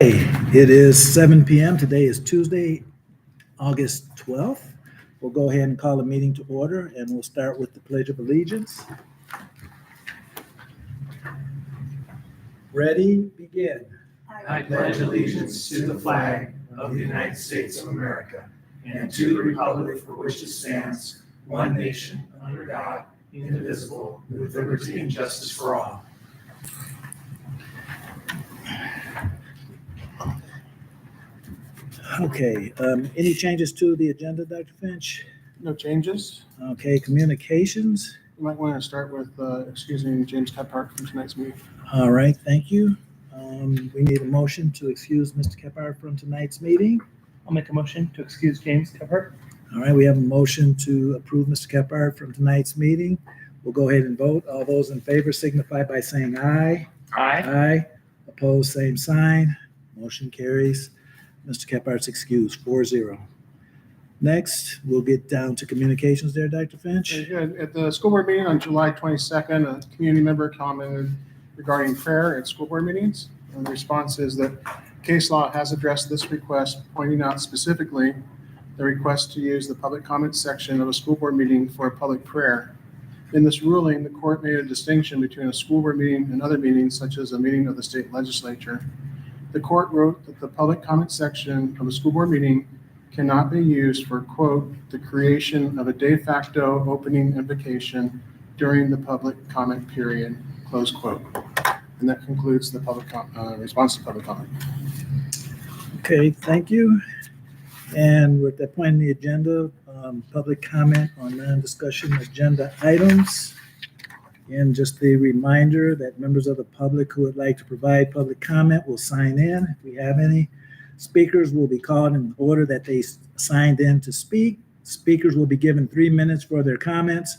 Hey, it is 7 p.m. Today is Tuesday, August 12th. We'll go ahead and call the meeting to order, and we'll start with the Pledge of Allegiance. Ready, begin. I pledge allegiance to the flag of the United States of America and to the republic for which it stands, one nation, under God, indivisible, with liberty and justice for all. Okay, any changes to the agenda, Dr. Finch? No changes. Okay, communications. You might want to start with excusing James Kephart from tonight's meeting. All right, thank you. We need a motion to excuse Mr. Kephart from tonight's meeting. I'll make a motion to excuse James Kephart. All right, we have a motion to approve Mr. Kephart from tonight's meeting. We'll go ahead and vote. All those in favor signify by saying aye. Aye. Aye. Opposed, same sign. Motion carries. Mr. Kephart's excused, 4-0. Next, we'll get down to communications there, Dr. Finch. Very good. At the school board meeting on July 22nd, a community member commented regarding prayer at school board meetings. And the response is that case law has addressed this request, pointing out specifically the request to use the public comment section of a school board meeting for a public prayer. In this ruling, the court made a distinction between a school board meeting and other meetings, such as a meeting of the state legislature. The court wrote that the public comment section of a school board meeting cannot be used for, quote, the creation of a de facto opening invocation during the public comment period, close quote. And that concludes the public response to public comment. Okay, thank you. And we're at that point in the agenda, public comment on non-discussion agenda items. And just a reminder that members of the public who would like to provide public comment will sign in. If we have any, speakers will be called in the order that they signed in to speak. Speakers will be given 3 minutes for their comments.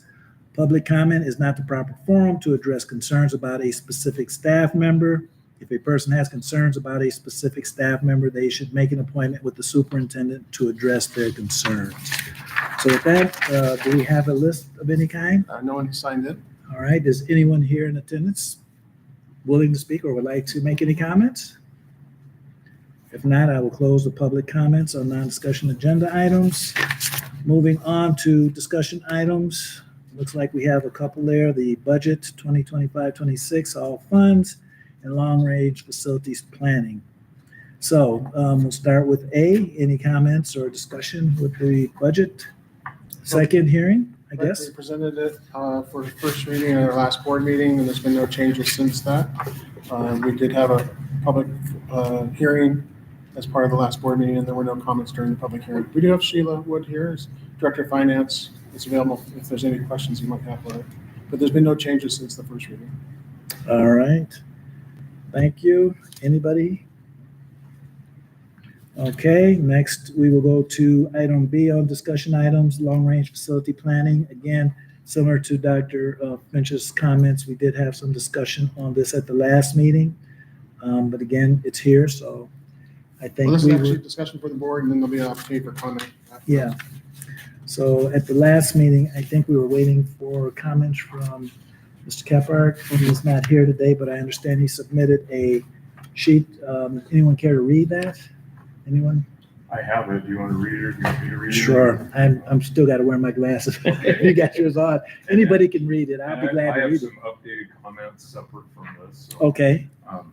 Public comment is not the proper forum to address concerns about a specific staff member. If a person has concerns about a specific staff member, they should make an appointment with the superintendent to address their concerns. So with that, do we have a list of any kind? No one signed in. All right, is anyone here in attendance willing to speak or would like to make any comments? If not, I will close the public comments on non-discussion agenda items. Moving on to discussion items. Looks like we have a couple there, the budget 2025-26, all funds, and long-range facilities planning. So we'll start with A, any comments or discussion with the budget? Second hearing, I guess. We presented it for the first reading at our last board meeting, and there's been no changes since that. We did have a public hearing as part of the last board meeting, and there were no comments during the public hearing. We do have Sheila Wood here as Director of Finance. It's available if there's any questions you might have with it. But there's been no changes since the first reading. All right. Thank you. Anybody? Okay, next we will go to item B on discussion items, long-range facility planning. Again, similar to Dr. Finch's comments, we did have some discussion on this at the last meeting. But again, it's here, so I think Well, this is we actually a will, discussion for the board, and then there'll be an opportunity for comment. after. yeah. So at the last meeting, I think we were waiting for comments from Mr. Kephart. He's not here today, but I understand he submitted a sheet. Anyone care to read that? Anyone? I have it. Do you want to read it or do you want me to read it? Sure. I'm still got to wear my glasses. You got yours on. Anybody can read it. I'll be glad I to have read it. some updated comments separate from this. So, Okay. I'm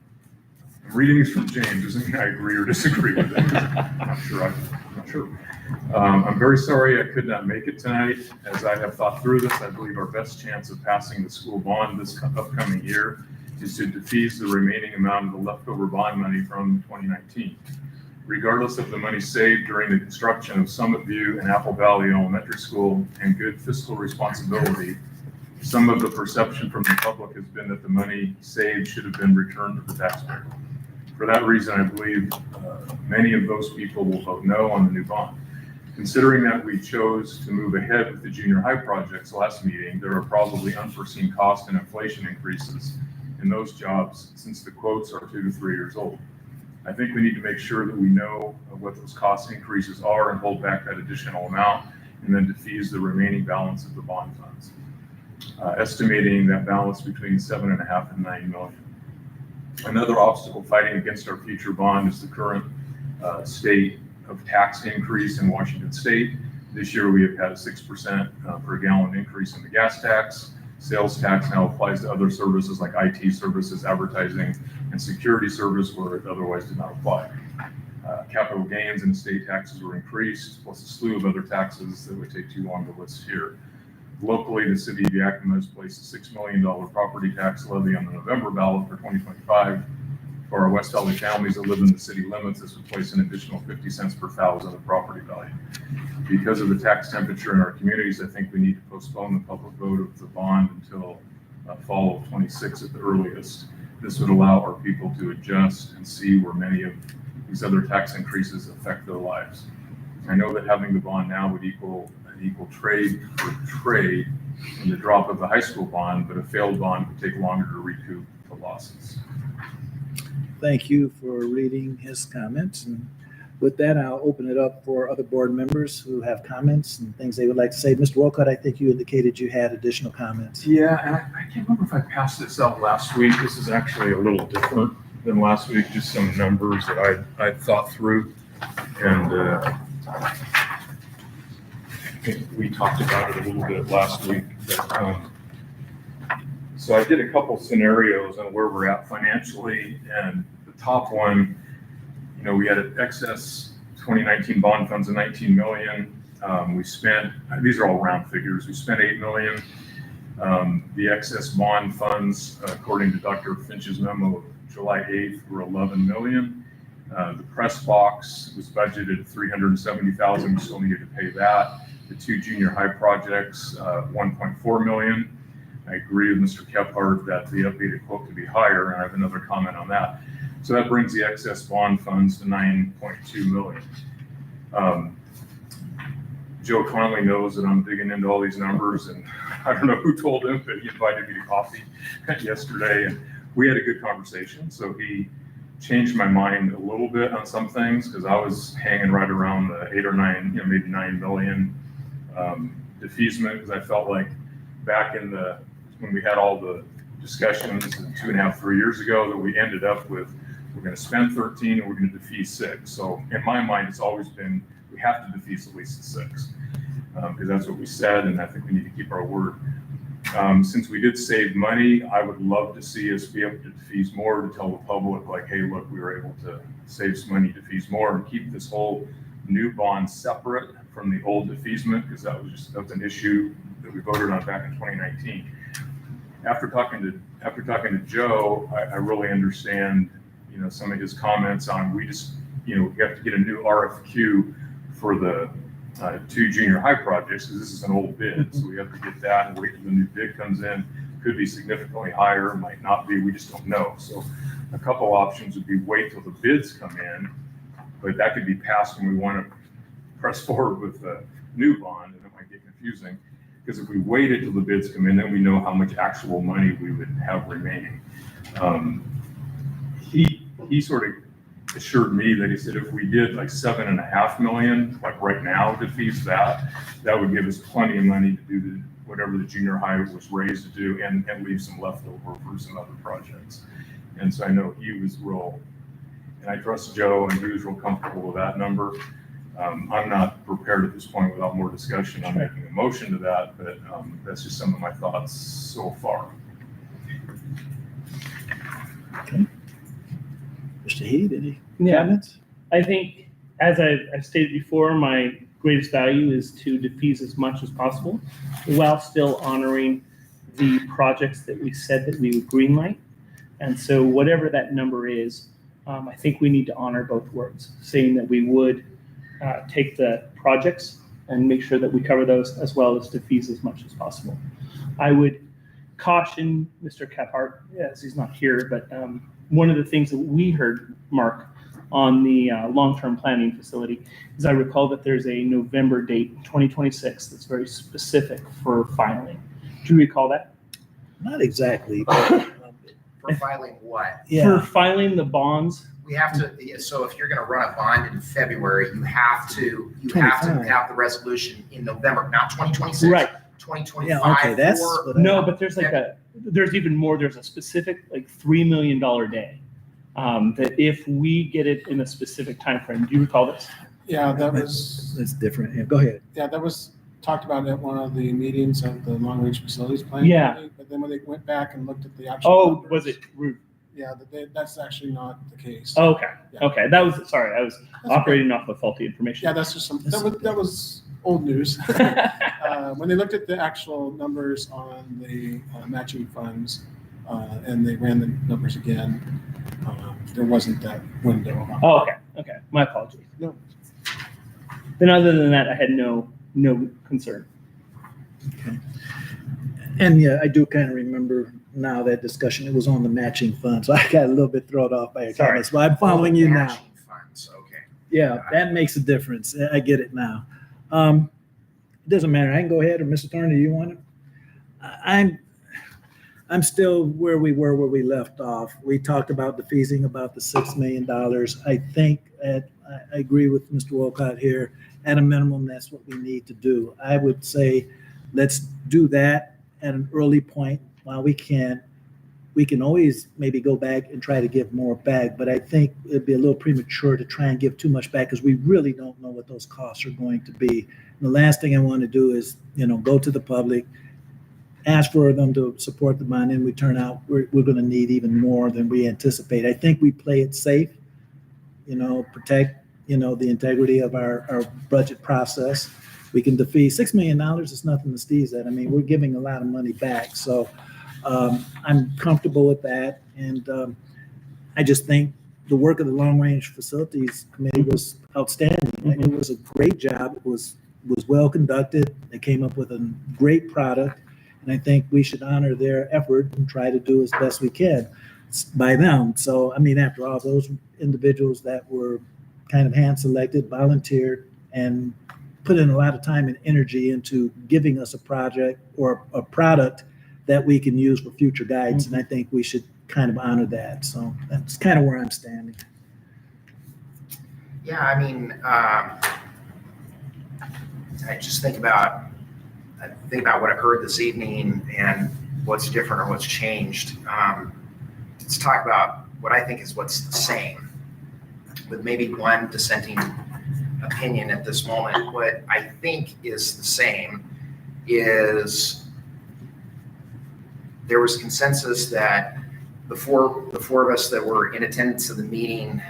reading this from James. Doesn't mean I agree or disagree with it. I'm not sure. I'm very sorry I could not make it tonight. As I have thought through this, I believe our best chance of passing the school bond this upcoming year is to defease the remaining amount of the leftover bond money from 2019. Regardless of the money saved during the construction of Summit View and Apple Valley Elementary School and good fiscal responsibility, some of the perception from the public has been that the money saved should have been returned to the taxpayer. For that reason, I believe many of those people will vote no on the new bond. Considering that we chose to move ahead with the junior high projects last meeting, there are probably unforeseen cost and inflation increases in those jobs since the quotes are 2 to 3 years old. I think we need to make sure that we know what those cost increases are and hold back that additional amount and then defease the remaining balance of the bond funds. Estimating that balance between 7.5 and 9 million. Another obstacle fighting against our future bond is the current state of tax increase in Washington State. This year we have had a 6% per gallon increase in the gas tax. Sales tax now applies to other services like IT services, advertising, and security service where it otherwise did not apply. Capital gains and estate taxes were increased, plus a slew of other taxes that would take too long to list here. Locally, the city of Yakima has placed a $6 million property tax levy on the November ballot for 2025. For our West Valley families that live in the city limits, this would place an additional 50 cents per thousand of property value. Because of the tax temperature in our communities, I think we need to postpone the public vote of the bond until fall of 26 at the earliest. This would allow our people to adjust and see where many of these other tax increases affect their lives. I know that having the bond now would equal an equal trade for trade in the drop of the high school bond, but a failed bond would take longer to recoup the losses. Thank you for reading his comments. And with that, I'll open it up for other board members who have comments and things they would like to say. Mr. Wolcott, I think you indicated you had additional comments. Yeah, and I can't remember if I passed this out last week. This is actually a little different than last week, just some numbers that I thought through. And I think we talked about it a little bit last week. But, so I did a couple scenarios on where we're at financially, and the top one, you know, we had an excess 2019 bond funds of 19 million. We spent, these are all round figures, we spent 8 million. The excess bond funds, according to Dr. Finch's memo of July 8th, were 11 million. The press box was budgeted 370,000, we still needed to pay that. The two junior high projects, 1.4 million. I agree with Mr. Kephart that the updated quote could be higher, and I have another comment on that. So that brings the excess bond funds to 9.2 million. Joe Conley knows that I'm digging into all these numbers, and I don't know who told him, but he invited me to coffee yesterday, and we had a good conversation. So he changed my mind a little bit on some things because I was hanging right around the 8 or 9, you know, maybe 9 million defeasement, because I felt like back in when we had all the discussions 2.5, 3 years ago, that we ended up with, we're going to spend 13 and we're going to defease 6. So in my mind, it's always been, we have to defease at least the 6 because that's what we said, and I think we need to keep our word. Since we did save money, I would love to see us be able to defease more, to tell the public like, hey, look, we were able to save some money, defease more, and keep this whole new bond separate from the old defeasement, because that was an issue that we voted on back in 2019. After talking to Joe, I really understand, you know, some of his comments on we have to get a new RFQ for the two junior high projects, because this is an old bid, so we have to get that and wait till the new bid comes in. Could be significantly higher, might not be, we just don't know. So a couple options would be wait till the bids come in, but that could be passed when we want to press forward with the new bond, and it might get confusing. Because if we waited till the bids come in, then we know how much actual money we would have remaining. He sort of assured me that he said if we did like 7.5 million, like right now, defease that would give us plenty of money to do whatever the junior high was raised to do, and leave some leftover for some other projects. And so I know he was real, and I trust Joe, and he was real comfortable with that number. I'm not prepared at this point without more discussion on making a motion to that, but that's just some of my thoughts so far. Okay. Mr. Heed, any Yeah. comments? I think, as I've stated before, my greatest value is to defease as much as possible while still honoring the projects that we said that we would greenlight. And so whatever that number is, I think we need to honor both words, saying that we would take the projects and make sure that we cover those, as well as defease as much as possible. I would caution Mr. Kephart, as he's not here, but one of the things that we heard, Mark, on the long-term planning facility is I recall that there's a November date, 2026, that's very specific for filing. Do you recall that? Not exactly, but For filing what? yeah. For filing the bonds. We have to, so if you're gonna run a bond in February, you have to 25. have the resolution in November, not 2026. Right. 2025. Yeah, okay, or- what I- No, but there's like there's even more. There's a specific like $3 million day that if we get it in a specific time frame, do you recall this? Yeah, That's different. Yeah, go ahead. that was talked about at one of the meetings of the long range facilities plan. Yeah. Committee, but then when they went back and looked at the actual. Oh, numbers, was it? Yeah, that's actually not the case. Okay. Yeah. Okay. That was, sorry, I was That's okay. operating off of faulty information. Yeah, that's just that was old news. When they looked at the actual numbers on the matching funds, and they ran the numbers again, there wasn't that window. Oh, okay. Okay. My apologies. No. Then other than that, I had no concern. And yeah, I do kind of remember now that discussion. It was on the matching fund, so I got a little bit thrown off by your Sorry. comments. But I'm following you now. Matching funds, okay. Yeah, that makes a difference. I get it now. It doesn't matter. I can go ahead, or Mr. Thorne, do you want it? I'm still where we were, where we left off. We talked about defeasing about the $6 million. I think I agree with Mr. Wolcott here. At a minimum, that's what we need to do. I would say, let's do that at an early point while we can. We can always maybe go back and try to give more back, but I think it'd be a little premature to try and give too much back because we really don't know what those costs are going to be. And the last thing I want to do is, go to the public, ask for them to support the bond, and we turn out we're going to need even more than we anticipate. I think we play it safe, protect, the integrity of our budget process. We can defeat $6 million is nothing to sneeze at. I mean, we're giving a lot of money back. So I'm comfortable with that. And I just think the work of the Long Range Facilities Committee was outstanding. Mhm. It was a great job. It was well conducted. They came up with a great product. And I think we should honor their effort and try to do as best we can by them. So, I mean, after all, those individuals that were kind of hand selected, volunteered, and put in a lot of time and energy into giving us a project or a product that we can use for future guidance. And I think we should kind of honor that. So that's kind of where I'm standing. Yeah, I mean, I just think about what I heard this evening and what's different or what's changed. Let's talk about what I think is what's the same, with maybe one dissenting opinion at this moment. What I think is the same is there was consensus that the four of us that were in attendance of the meeting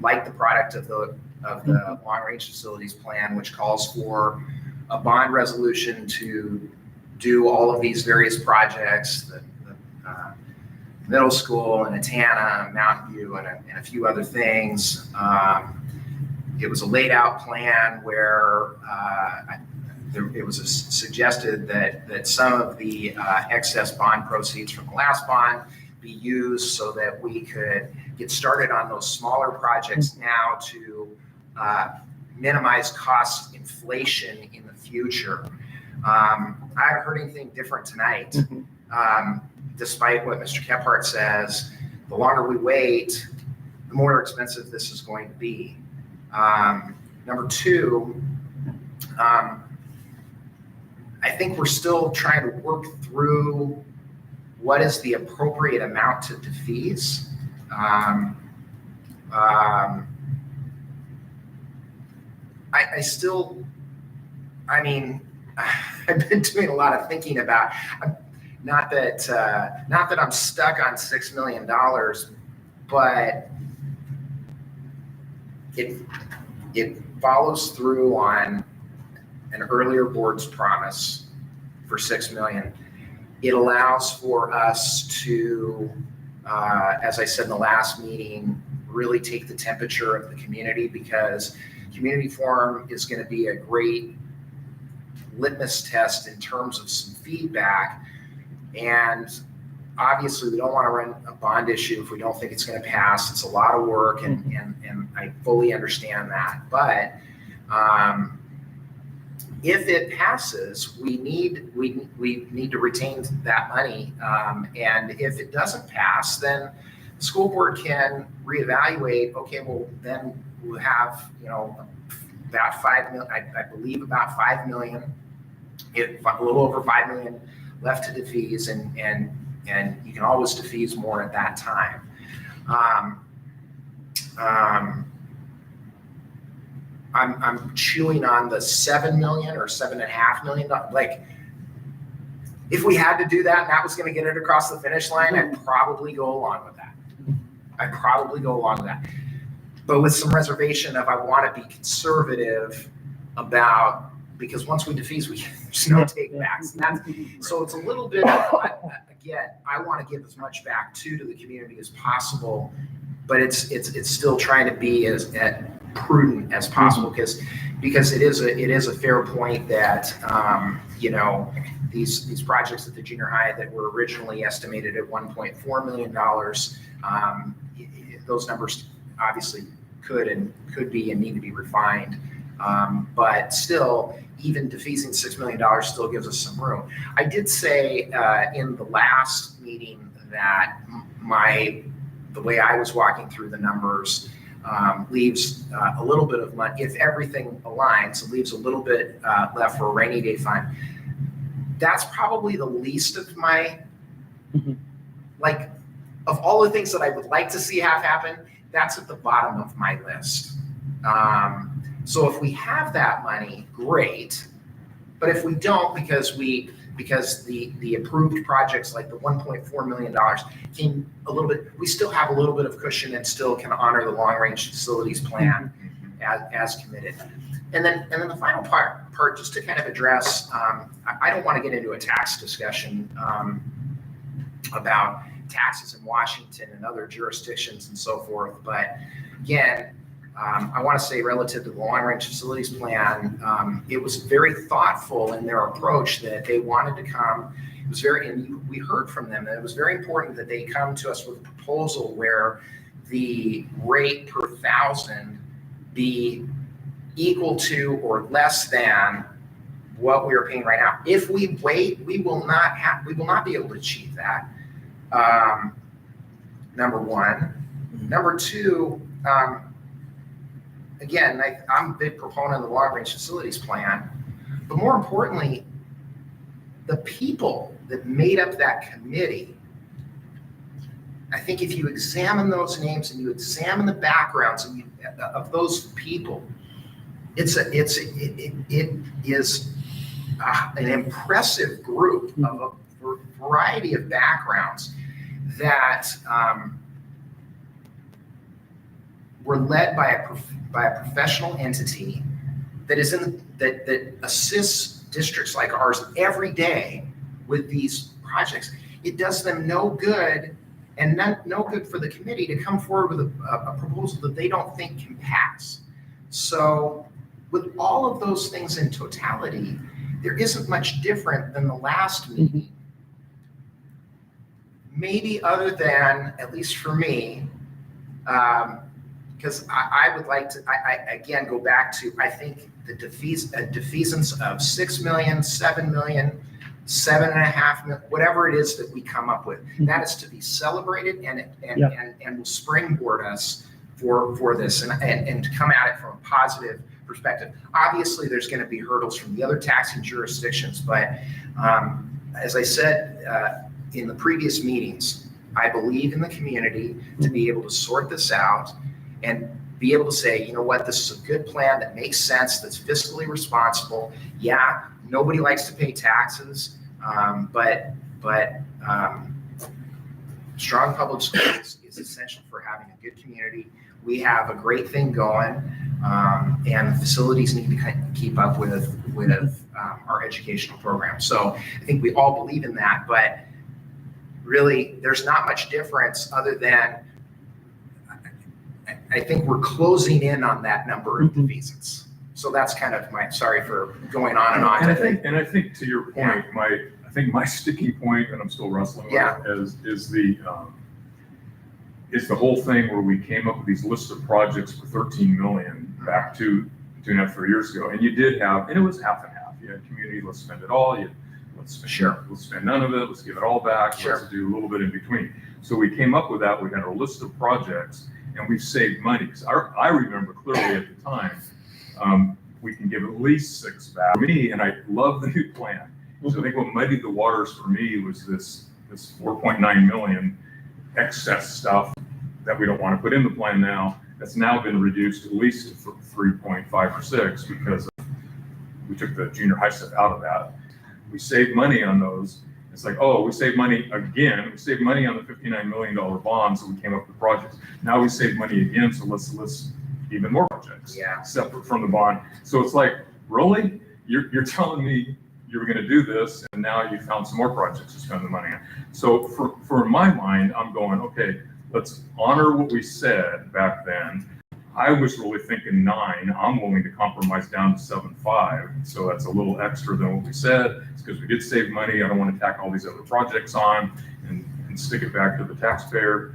liked the product of the long range facilities plan, which calls for a bond resolution to do all of these various projects, the middle school and Atana, Mountain View, and a few other things. It was a laid out plan where it was suggested that some of the excess bond proceeds from the last bond be used so that we could get started on those smaller projects now to minimize cost inflation in the future. I haven't heard anything different tonight. Despite what Mr. Kephart says, the longer we wait, the more expensive this is going to be. Number two, I think we're still trying to work through what is the appropriate amount to defease. I still, I mean, I've been doing a lot of thinking about, not that I'm stuck on $6 million, but it follows through on an earlier board's promise for $6 million. It allows for us to, as I said in the last meeting, really take the temperature of the community, because community forum is going to be a great litmus test in terms of some feedback. And obviously we don't want to run a bond issue if we don't think it's going to pass. It's a lot of work, and I fully understand that. But if it passes, we need to retain that money. And if it doesn't pass, then the school board can reevaluate. Okay, well then we'll have about $5 million. I believe about $5 million, a little over $5 million left to defease, and and you can always defease more at that time. I'm chewing on the 7 million or $7.5 million. Like, if we had to do that and that was going to get it across the finish line, I'd probably go along with that. But with some reservation of I want to be conservative about, because once we defease, there's no take backs. So it's a little bit of, again, I want to give as much back to the community as possible, but it's still trying to be as prudent as possible, because it is a fair point that these projects at the junior high that were originally estimated at $1.4 million, those numbers obviously could be and need to be refined. But still, even defeasing $6 million still gives us some room. I did say in the last meeting that the way I was walking through the numbers leaves a little bit of money. If everything aligns, it leaves a little bit left for a rainy day fund. That's probably the least of my, like, of all the things that I would like to see have happen, that's at the bottom of my list. So if we have that money, great. But if we don't, because the approved projects like the $1.4 million came a little bit, we still have a little bit of cushion and still can honor the long range facilities plan as committed. And then the final part just to kind of address, I don't want to get into a tax discussion about taxes in Washington and other jurisdictions and so forth. But again, I want to say relative to the long range facilities plan, it was very thoughtful in their approach that they wanted to come. It was and we heard from them that it was very important that they come to us with a proposal where the rate per thousand be equal to or less than what we are paying right now. If we wait, we will not be able to achieve that. Number one. Number two, again, I'm a big proponent of the long range facilities plan, but more importantly, the people that made up that committee, I think if you examine those names and you examine the backgrounds of those people, it is an impressive group of a variety of backgrounds that were led by a professional entity that that assists districts like ours every day with these projects. It does them no good, and no good for the committee to come forward with a proposal that they don't think can pass. So with all of those things in totality, there isn't much different than the last meeting. Maybe other than, at least for me, because I would like to, I again go back to, I think the defeasance of 6 million, 7 million, 7.5 million, whatever it is that we come up with, that is to be celebrated and will springboard us for this and to come at it from a positive perspective. Obviously, there's going to be hurdles from the other taxing jurisdictions, but as I said in the previous meetings, I believe in the community to be able to sort this out and be able to say, you know what, this is a good plan that makes sense, that's fiscally responsible. Yeah, nobody likes to pay taxes, but strong public schools is essential for having a good community. We have a great thing going, and the facilities need to keep up with our educational program. So I think we all believe in that, but really there's not much difference other than I think we're closing in on that number of defeasance. So that's kind of sorry for going on and on. And I think to your point, my sticky point, and I'm still wrestling with it, is the whole thing where we came up with these lists of projects for 13 million back 2.5 years ago. And you did have, and it was half and half. You had community, let's spend it all. Let's spend none of it. Let's give it all back. Let's do a little bit in between. So we came up with that. We had a list of projects and we saved money. Because I remember clearly at the time, we can give at least 6 back. For me, and I love the new plan. So I think what muddied the waters for me was this this 4.9 million excess stuff that we don't want to put in the plan now, that's now been reduced at least to 3.5 or 6 because we took the junior high stuff out of that. We saved money on those. It's like, oh, we saved money again. We saved money on the $59 million bond, so we came up with projects. Now we saved money again, so let's even more projects. Yeah. Separate from the bond. So it's like, really? You're telling me you were going to do this, and now you found some more projects to spend the money on. So for my mind, I'm going, okay, let's honor what we said back then. I was really thinking 9. I'm willing to compromise down to 7.5. So that's a little extra than what we said. It's because we did save money. I don't want to tack all these other projects on and stick it back to the taxpayer.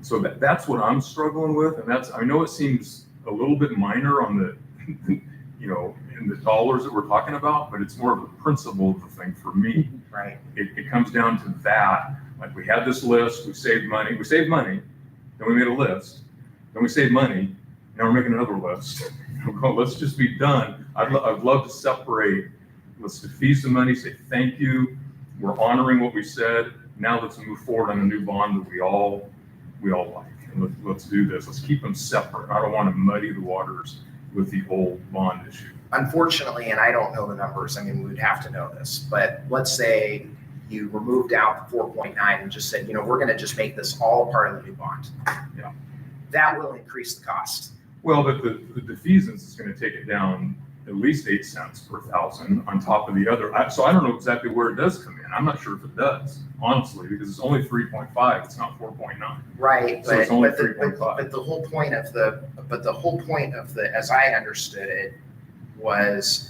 So that's what I'm struggling with. And I know it seems a little bit minor on the, in the dollars that we're talking about, but it's more of a principle of the thing for me. Right. It comes down to that. Like we had this list, we saved money, then we made a list, then we saved money, now we're making another list. Let's just be done. I'd love to separate, let's defease the money, say thank you, we're honoring what we said, now let's move forward on a new bond that we all like. And let's do this, let's keep them separate. I don't want to muddy the waters with the old bond issue. Unfortunately, and I don't know the numbers, I mean, we'd have to know this, but let's say you removed out the 4.9 and just said, we're going to just make this all part of the new bond. Yeah. That will increase the cost. Well, but the defeasance is going to take it down at least 8 cents per thousand on top of the other. So I don't know exactly where it does come in. I'm not sure if it does, honestly, because it's only 3.5. It's not 4.9. Right, So it's only 3.5. but the whole point of the, as I understood it, was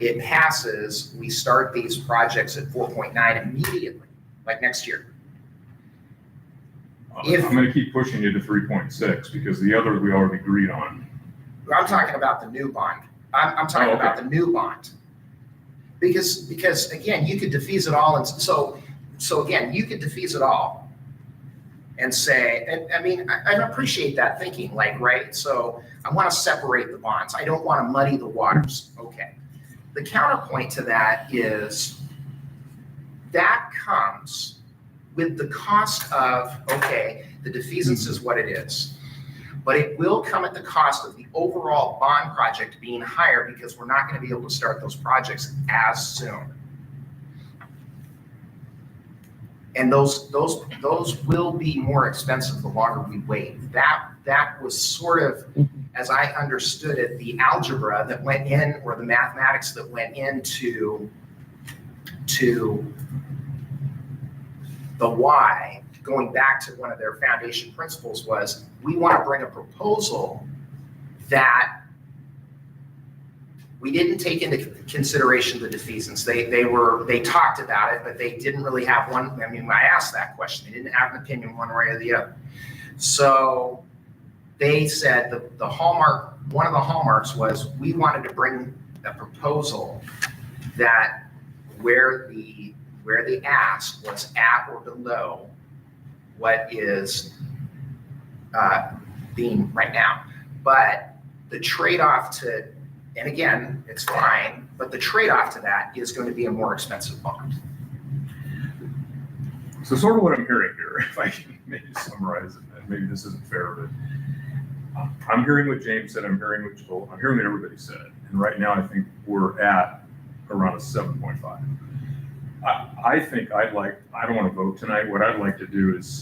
it passes, we start these projects at 4.9 immediately, like next year. I'm going to keep pushing you to 3.6 because the other we already agreed on. I'm talking about the new bond. I'm talking about the new bond. Because again, you could defease it all. And so again, you could defease it all and say, and I mean, I appreciate that thinking, like, right? So I want to separate the bonds. I don't want to muddy the waters. Okay. The counterpoint to that is that comes with the cost of, okay, the defeasance is what it is, but it will come at the cost of the overall bond project being higher because we're not going to be able to start those projects as soon. And those will be more expensive the longer we wait. That was sort of, as I understood it, the algebra that went in, or the mathematics that went into the why, going back to one of their foundation principles, was we want to bring a proposal that we didn't take into consideration the defeasance. They talked about it, but they didn't really have one. I mean, I asked that question. They didn't have an opinion one way or the other. So they said the hallmark, one of the hallmarks was we wanted to bring a proposal that where the ask was at or below what is being right now. But the trade-off to, and again, it's fine, but the trade-off to that is going to be a more expensive bond. So sort of what I'm hearing here, if I can maybe summarize it, and maybe this isn't fair, but I'm hearing what James said, I'm hearing what Joel, I'm hearing what everybody said. And right now I think we're at around a 7.5. I think I don't want to vote tonight. What I'd like to do is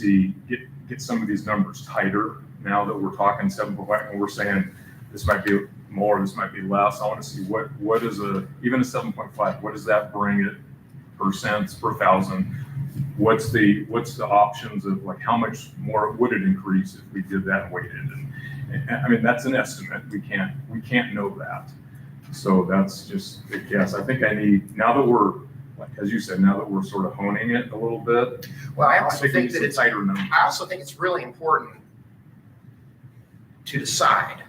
get some of these numbers tighter now that we're talking 7.5 and we're saying this might be more, this might be less. I want to see what is even a 7.5, what does that bring it per cents, per thousand? What's the options of like how much more would it increase if we did that and waited? And I mean, that's an estimate. We can't know that. So that's just a guess. I think I need, now that we're, like as you said, now that we're sort of honing it a little bit. Well, I also think that it's tighter numbers. I also think it's really important to decide,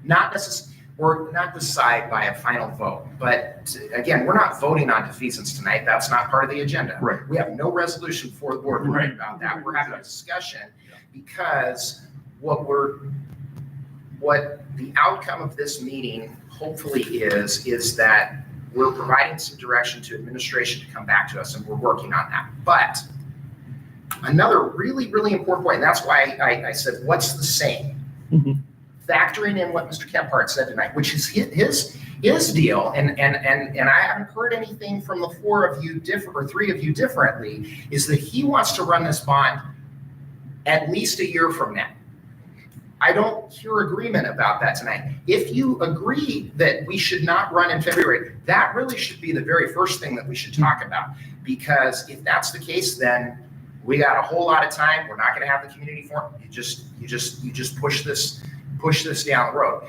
not decide by a final vote, but again, we're not voting on defeasance tonight. That's not part of the agenda. Right. We have no resolution for the board Right. about that. We're having a discussion because what the outcome of this meeting hopefully is that we're providing some direction to administration to come back to us, and we're working on that. But another really, really important point, and that's why I said, what's the same? Mhm. Factoring in what Mr. Kemphart said tonight, which is his deal, and I haven't heard anything from the four of you or three of you differently, is that he wants to run this bond at least a year from now. I don't hear agreement about that tonight. If you agree that we should not run in February, that really should be the very first thing that we should talk about. Because if that's the case, then we got a whole lot of time. We're not going to have the community forum. You just push this down the road.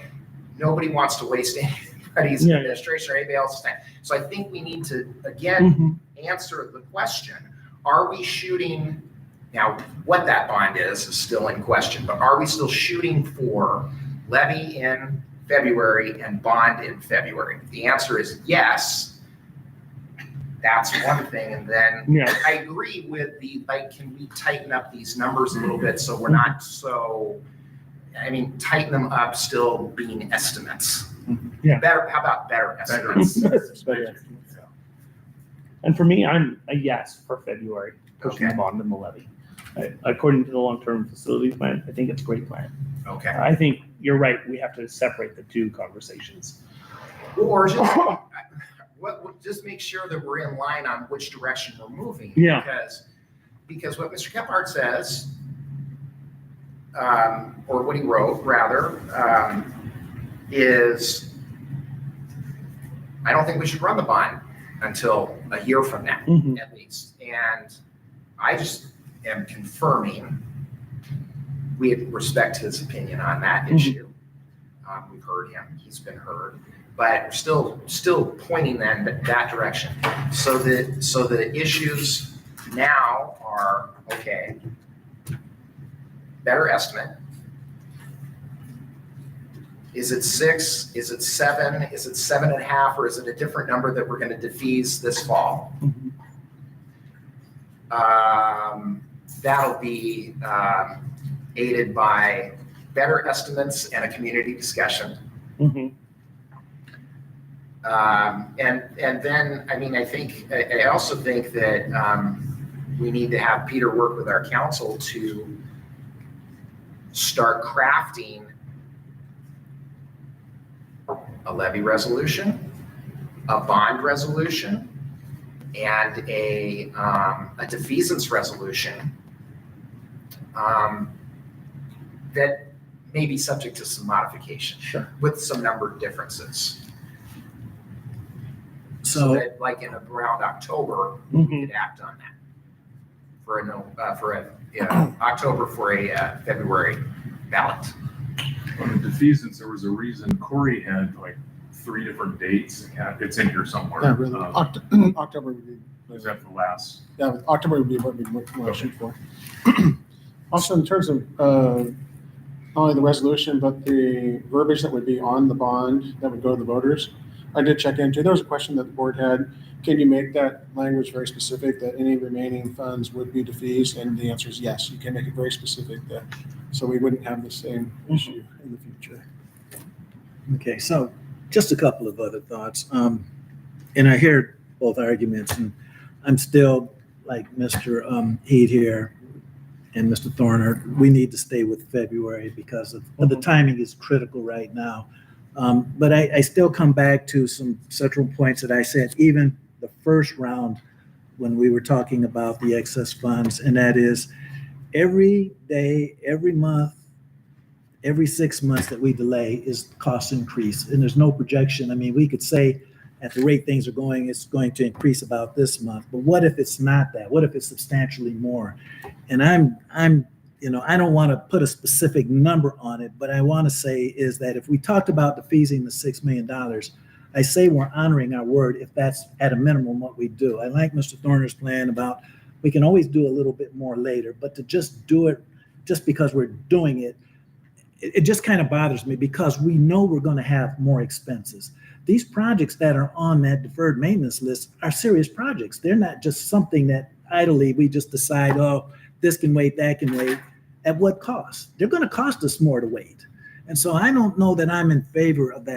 Nobody wants to waste anybody's administration or anybody else's time. So I think we need to again answer the question: are we shooting? Now, what that bond is still in question, but are we still shooting for levy in February and bond in February? The answer is yes. That's one thing. And then I agree with can we tighten up these numbers a little bit so we're not so, tighten them up still being estimates. Yeah. Better, how about better estimates? And for me, I'm a yes for February, pushing the bond and the levy. According to the long-term facilities plan, I think it's a great plan. Okay. I think you're right. We have to separate the two conversations. Or just make sure that we're in line on which direction we're moving. Yeah. Because what Mr. Kemphart says, or what he wrote rather, is I don't think we should run the bond until a year from now, at least. And I just am confirming we respect his opinion on that issue. We've heard him, he's been heard, but we're still pointing then that direction. So the issues now are, okay, better estimate. Is it 6? Is it 7? Is it 7.5? Or is it a different number that we're going to defease this fall? That'll be aided by better estimates and a community discussion. And then, I also think that we need to have Peter work with our council to start crafting a levy resolution, a bond resolution, and a defeasance resolution that may be subject to some modification with some number of differences. So that, like in around October, we could act on that October for a February ballot. On the defeasance, there was a reason Corey had like 3 different dates. It's in here somewhere. Yeah, really. October would be. Was that the last? Yeah, October would be what we want to shoot for. Also, in terms of not only the resolution, but the verbiage that would be on the bond that would go to the voters, I did check into. There was a question that the board had. Can you make that language very specific that any remaining funds would be defeased? And the answer is yes. You can make it very specific that so we wouldn't have the same issue in the future. Okay, so just a couple of other thoughts. And I hear both arguments, and I'm still like Mr. Heed here and Mr. Thorner. We need to stay with February because of the timing is critical right now. But I still come back to some central points that I said, even the first round when we were talking about the excess funds, and that is every day, every month, every 6 months that we delay is cost increase. And there's no projection. We could say at the rate things are going, it's going to increase about this month. But what if it's not that? What if it's substantially more? And I don't want to put a specific number on it, but I want to say is that if we talked about defeasing the $6 million, I say we're honoring our word if that's at a minimum what we do. I like Mr. Thorner's plan about we can always do a little bit more later, but to just do it just because we're doing it, it just kind of bothers me because we know we're going to have more expenses. These projects that are on that deferred maintenance list are serious projects. They're not just something that idly we just decide, oh, this can wait, that can wait. At what cost? They're going to cost us more to wait. And so I don't know that I'm in favor of that.